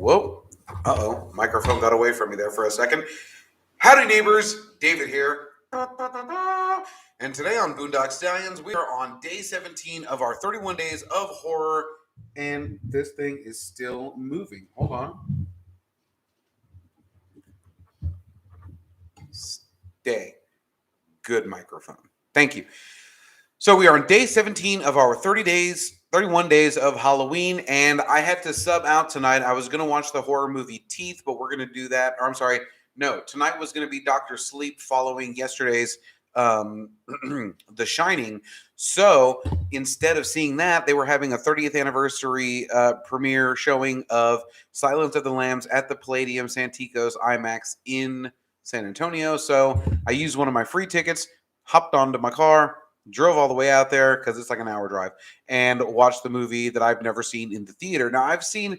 Whoa. Uh-oh. Microphone got away from me there for a second. Howdy, neighbors. David here. And today on Boondock Stallions, we are on day 17 of our 31 days of horror. And this thing is still moving. Hold on. Stay. Good microphone. Thank you. So we are on day 17 of our 31 days of Halloween, and I had to sub out tonight. I was going to watch the horror movie Teeth, but we're going to do that. Or I'm sorry, no, tonight was going to be Dr. Sleep following yesterday's The Shining. So instead of seeing that, they were having a 30th anniversary premiere showing of Silence of the Lambs at the Palladium Santikos IMAX in San Antonio. So I used one of my free tickets, hopped onto my car, drove all the way out there because it's like an hour drive, and watched the movie that I've never seen in the theater. Now, I've seen,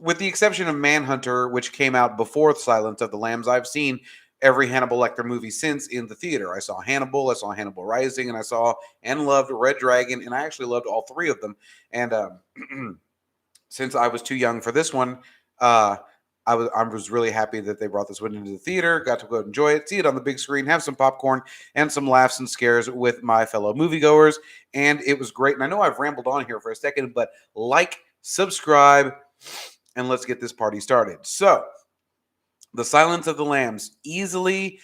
with the exception of Manhunter, which came out before Silence of the Lambs, I've seen every Hannibal Lecter movie since in the theater. I saw Hannibal Rising, and I saw and loved Red Dragon, and I actually loved all three of them. And since I was too young for this one, I was really happy that they brought this one into the theater, got to go enjoy it, see it on the big screen, have some popcorn and some laughs and scares with my fellow moviegoers, and it was great. And I know I've rambled on here for a second, but like, subscribe, and let's get this party started. So, The Silence of the Lambs, easily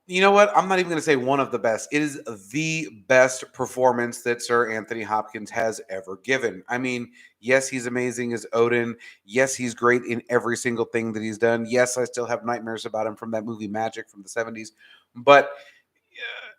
you know what? I'm not even going to say one of the best. It is the best performance that Sir Anthony Hopkins has ever given. I mean, yes, he's amazing as Odin. Yes, he's great in every single thing that he's done. Yes, I still have nightmares about him from that movie Magic from the 70s. But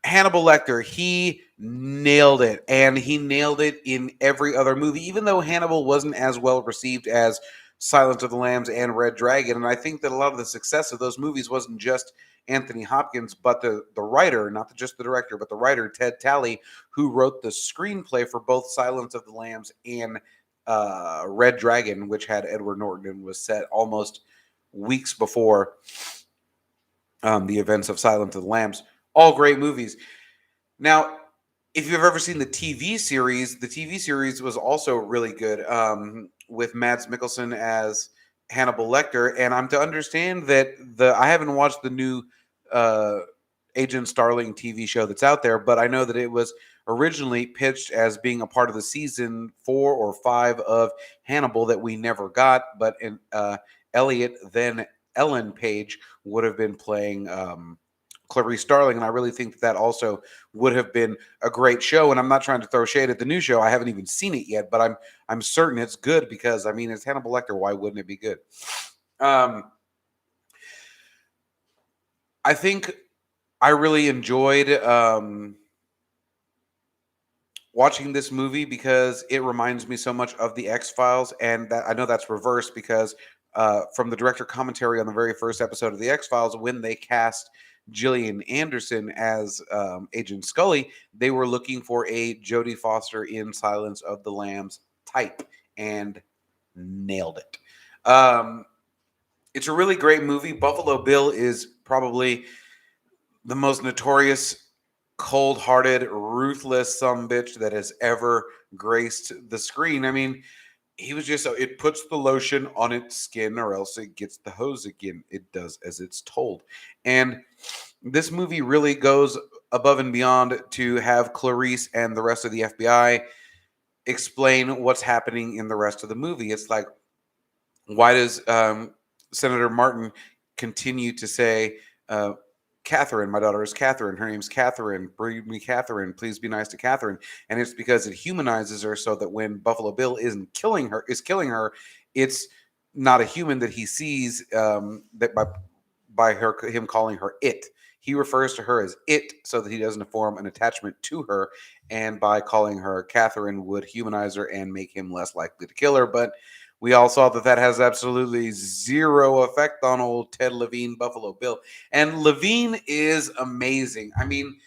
Hannibal Lecter, he nailed it. And he nailed it in every other movie, even though Hannibal wasn't as well received as Silence of the Lambs and Red Dragon. And I think that a lot of the success of those movies wasn't just Anthony Hopkins, but the writer, not just the director, but the writer, Ted Talley, who wrote the screenplay for both Silence of the Lambs and Red Dragon, which had Edward Norton and was set almost weeks before the events of Silence of the Lambs. All great movies. Now, if you've ever seen the TV series was also really good, with Mads Mikkelsen as Hannibal Lecter. And I'm to understand that I haven't watched the new Agent Starling TV show that's out there, but I know that it was originally pitched as being a part of the season 4 or 5 of Hannibal that we never got. But Elliot, then Ellen Page, would have been playing Clarice Starling, and I really think that also would have been a great show. And I'm not trying to throw shade at the new show. I haven't even seen it yet, but I'm certain it's good because, I mean, it's Hannibal Lecter. Why wouldn't it be good? I think I really enjoyed watching this movie because it reminds me so much of the X-Files, and that I know that's reversed because from the director commentary on the very first episode of the X-Files, when they cast Gillian Anderson as Agent Scully, they were looking for a Jodie Foster in Silence of the Lambs type, and nailed it. It's a really great movie. Buffalo Bill is probably the most notorious, cold-hearted, ruthless sumbitch that has ever graced the screen. I mean, he was just, it puts the lotion on its skin or else it gets the hose again. It does as it's told. And this movie really goes above and beyond to have Clarice and the rest of the FBI explain what's happening in the rest of the movie. It's like, why does Senator Martin continue to say, Catherine, my daughter is Catherine. Her name's Catherine. Bring me Catherine. Please be nice to Catherine. And it's because it humanizes her so that when Buffalo Bill is killing her, it's not a human that he sees that by him calling her it. He refers to her as it so that he doesn't form an attachment to her. And by calling her Catherine would humanize her and make him less likely to kill her. But we all saw that has absolutely zero effect on old Ted Levine, Buffalo Bill. And Levine is amazing. I mean,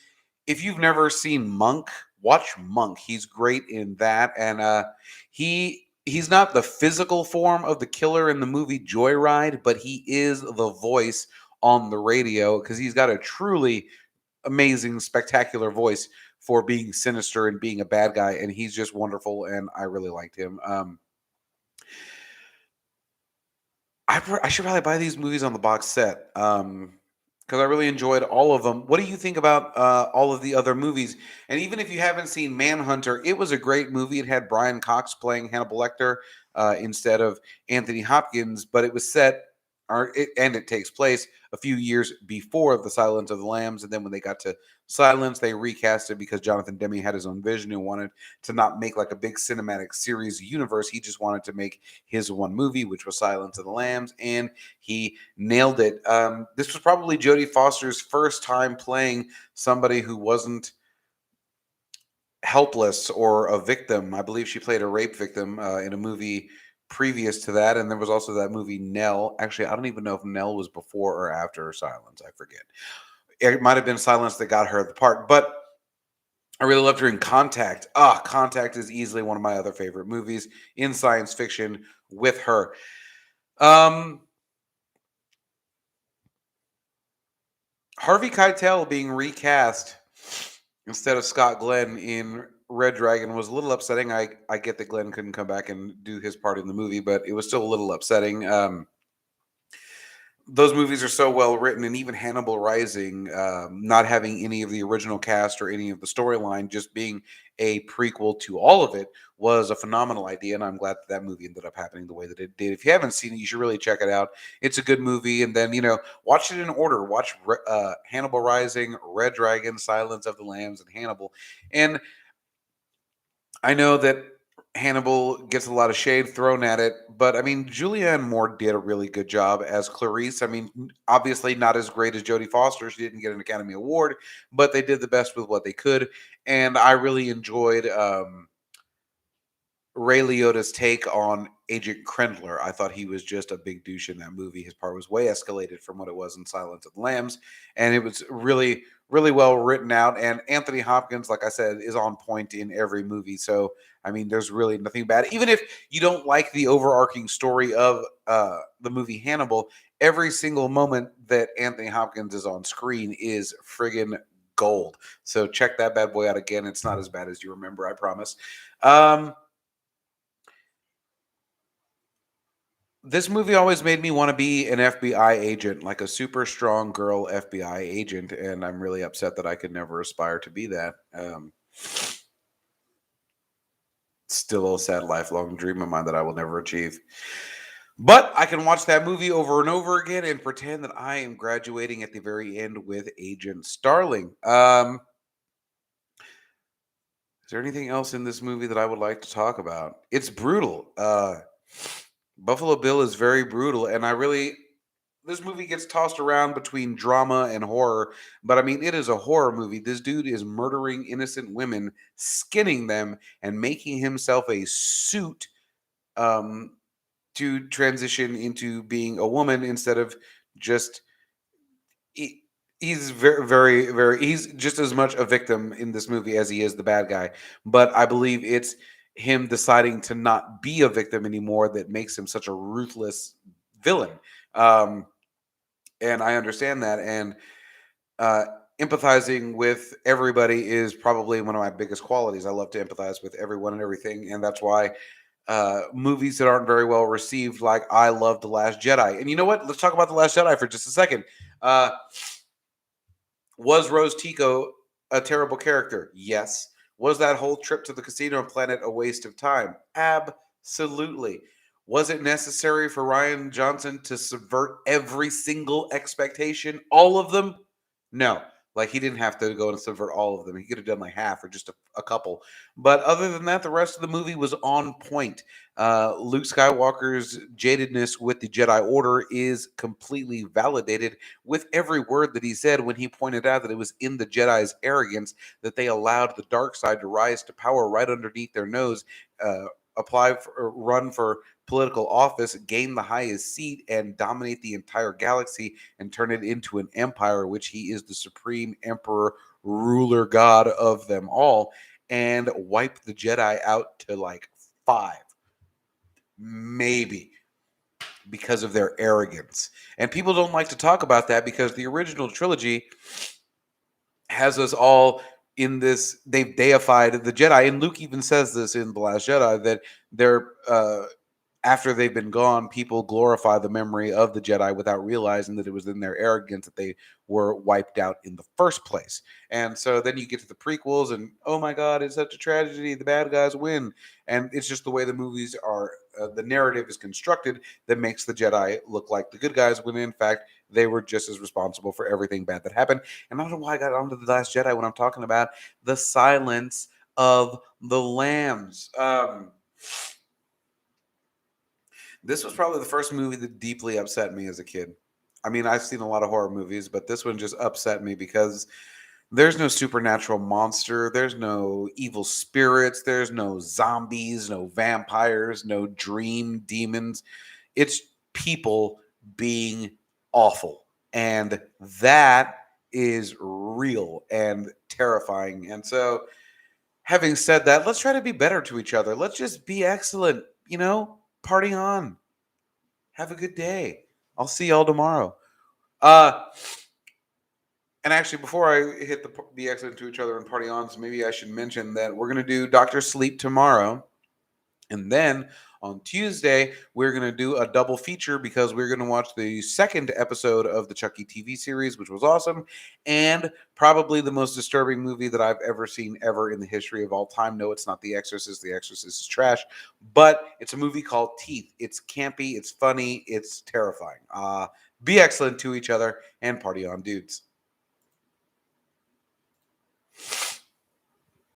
if you've never seen Monk, watch Monk. He's great in that. And he's not the physical form of the killer in the movie Joyride, but he is the voice on the radio because he's got a truly amazing, spectacular voice for being sinister and being a bad guy. And he's just wonderful. And I really liked him. I should probably buy these movies on the box set, because I really enjoyed all of them. What do you think about all of the other movies? And even if you haven't seen Manhunter, it was a great movie. It had Brian Cox playing Hannibal Lecter instead of Anthony Hopkins, but it was set, and it takes place a few years before the Silence of the Lambs. And then when they got to Silence, they recast it because Jonathan Demme had his own vision and wanted to not make like a big cinematic series universe. He just wanted to make his one movie, which was Silence of the Lambs, and he nailed it. This was probably Jodie Foster's first time playing somebody who wasn't helpless or a victim. I believe she played a rape victim in a movie previous to that, and there was also that movie Nell. Actually, I don't even know if Nell was before or after Silence. I forget. It might have been Silence that got her the part, but I really loved her in Contact. Contact is easily one of my other favorite movies in science fiction with her. Um, Harvey Keitel being recast instead of Scott Glenn in Red Dragon was a little upsetting. I get that Glenn couldn't come back and do his part in the movie, but it was still a little upsetting. Those movies are so well written, and even Hannibal Rising, not having any of the original cast or any of the storyline, just being a prequel to all of it, was a phenomenal idea. And I'm glad that that movie ended up happening the way that it did. If you haven't seen it, you should really check it out. It's a good movie, and then watch it in order. Watch Hannibal Rising, Red Dragon, Silence of the Lambs, and Hannibal. And I know that Hannibal gets a lot of shade thrown at it, but I mean, Julianne Moore did a really good job as Clarice. I mean, obviously not as great as Jodie Foster. She didn't get an Academy Award, but they did the best with what they could. And I really enjoyed Ray Liotta's take on Agent Krendler. I thought he was just a big douche in that movie. His part was way escalated from what it was in Silence of the Lambs, and it was really, really well written out. And Anthony Hopkins, like I said, is on point in every movie. So I mean, there's really nothing bad. Even if you don't like the overarching story of the movie Hannibal, every single moment that Anthony Hopkins is on screen is friggin' gold. So check that bad boy out again. It's not as bad as you remember, I promise. Um, This movie always made me want to be an FBI agent, like a super strong girl FBI agent, and I'm really upset that I could never aspire to be that. Still a sad lifelong dream of mine that I will never achieve. But I can watch that movie over and over again and pretend that I am graduating at the very end with Agent Starling. Is there anything else in this movie that I would like to talk about? It's brutal. Buffalo Bill is very brutal, and this movie gets tossed around between drama and horror, but I mean, it is a horror movie. This dude is murdering innocent women, skinning them, and making himself a suit um, to transition into being a woman instead of just. He's very, very, very. He's just as much a victim in this movie as he is the bad guy. But I believe it's him deciding to not be a victim anymore that makes him such a ruthless villain. Um, and I understand that. And uh, empathizing with everybody is probably one of my biggest qualities. I love to empathize with everyone and everything, and that's why movies that aren't very well received, like I love The Last Jedi. And you know what? Let's talk about The Last Jedi for just a second. Uh, was Rose Tico a terrible character? Yes. Was that whole trip to the casino planet a waste of time? Absolutely. Was it necessary for Ryan Johnson to subvert every single expectation? All of them? No. Like, he didn't have to go and subvert all of them. He could have done like half or just a couple. But other than that, the rest of the movie was on point. Luke Skywalker's jadedness with the Jedi Order is completely validated with every word that he said when he pointed out that it was in the Jedi's arrogance that they allowed the dark side to rise to power right underneath their nose, uh, apply for, or run for political office, gain the highest seat, and dominate the entire galaxy and turn it into an empire, which he is the supreme emperor, ruler, god of them all, and wipe the Jedi out to like five, maybe, because of their arrogance. And people don't like to talk about that because the original trilogy has us all in this. They've deified the Jedi, and Luke even says this in The Last Jedi that they're after they've been gone, people glorify the memory of the Jedi without realizing that it was in their arrogance that they were wiped out in the first place. And so then you get to the prequels, and oh my God, it's such a tragedy. The bad guys win. And it's just the way the movies are, the narrative is constructed that makes the Jedi look like the good guys when in fact they were just as responsible for everything bad that happened. And I don't know why I got onto The Last Jedi when I'm talking about the Silence of the Lambs. This was probably the first movie that deeply upset me as a kid. I mean, I've seen a lot of horror movies, but this one just upset me because there's no supernatural monster, there's no evil spirits, there's no zombies, no vampires, no dream demons. It's people being awful. And that is real and terrifying. And so, having said that, let's try to be better to each other. Let's just be excellent, party on. Have a good day. I'll see y'all tomorrow. Uh, and actually, before I hit the be excellent to each other and party on, so maybe I should mention that we're gonna do Doctor Sleep tomorrow, and then on Tuesday we're gonna do a double feature because we're gonna watch the second episode of the Chucky TV series, which was awesome, and probably the most disturbing movie that I've ever seen ever in the history of all time. No, it's not The Exorcist. The Exorcist is trash, but it's a movie called Teeth. It's campy, it's funny, it's terrifying. Be excellent to each other and party on, dudes.